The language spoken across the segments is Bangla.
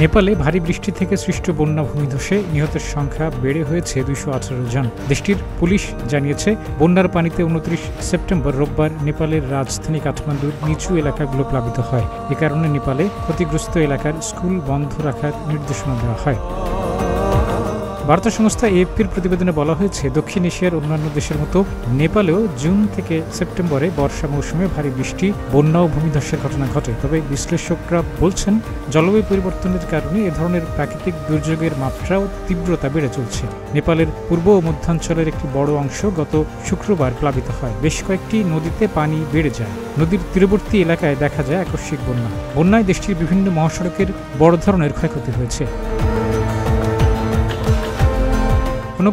নেপালে ভারী বৃষ্টি থেকে সৃষ্ট বন্যা ভূমিধসে নিহতের সংখ্যা বেড়ে হয়েছে 218 জন। দেশটির পুলিশ জানিয়েছে, বন্যার পানিতে 29 সেপ্টেম্বর রোববার নেপালের রাজধানী কাঠমান্ডুর নিচু এলাকাগুলো প্লাবিত হয়। এ কারণে নেপালে ক্ষতিগ্রস্ত এলাকার স্কুল বন্ধ রাখার নির্দেশনা দেওয়া হয়। বার্তা সংস্থা এএফপির প্রতিবেদনে বলা হয়েছে, দক্ষিণ এশিয়ার অন্যান্য দেশের মতো নেপালেও জুন থেকে সেপ্টেম্বরে বর্ষা মৌসুমে ভারী বৃষ্টি, বন্যা ও ভূমিধসের ঘটনা ঘটে। তবে বিশ্লেষকরা বলছেন, জলবায়ু পরিবর্তনের কারণে এ ধরনের প্রাকৃতিক দুর্যোগের মাত্রা ও তীব্রতা বেড়ে চলছে। নেপালের পূর্ব ও মধ্যাঞ্চলের একটি বড় অংশ গত শুক্রবার প্লাবিত হয়। বেশ কয়েকটি নদীতে পানি বেড়ে যায়। নদীর তীরবর্তী এলাকায় দেখা যায় আকস্মিক বন্যা। বন্যায় দেশটির বিভিন্ন মহাসড়কের বড় ধরনের ক্ষয়ক্ষতি হয়েছে।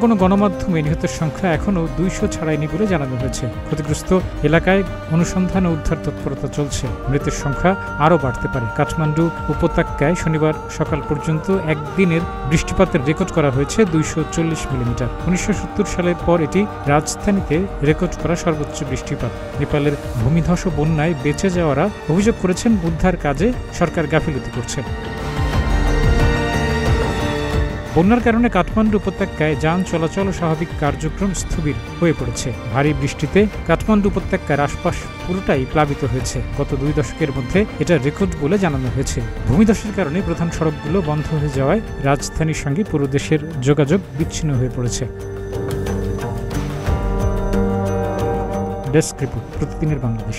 কোনো গণমাধ্যমে নিহতের সংখ্যা এখনও 200 ছাড়ায়নি বলে জানানো হয়েছে। ক্ষতিগ্রস্ত এলাকায় অনুসন্ধান ও উদ্ধার তৎপরতা চলছে। মৃতের সংখ্যা আরও বাড়তে পারে। কাঠমান্ডু উপত্যকায় শনিবার সকাল পর্যন্ত একদিনের বৃষ্টিপাতের রেকর্ড করা হয়েছে 240 মিলিমিটার। 1970 সালের পর এটি রাজধানীতে রেকর্ড করা সর্বোচ্চ বৃষ্টিপাত। নেপালের ভূমিধস ও বন্যায় বেঁচে যাওয়ারা অভিযোগ করেছেন, উদ্ধার কাজে সরকার গাফিলতি করছে। বন্যার কারণে কাঠমান্ডু উপত্যকায় যান চলাচল ও স্বাভাবিক কার্যক্রম স্থবির হয়ে পড়েছে। ভারী বৃষ্টিতে কাঠমান্ডু উপত্যকার আশপাশ পুরোটাই প্লাবিত হয়েছে। গত 2 দশকের মধ্যে এটা রেকর্ড বলে জানানো হয়েছে। ভূমিধসের কারণে প্রধান সড়কগুলো বন্ধ হয়ে যাওয়ায় রাজধানীর সঙ্গে পুরো দেশের যোগাযোগ বিচ্ছিন্ন হয়ে পড়েছে। ডেস্ক রিপোর্ট, প্রতিদিনের বাংলাদেশ।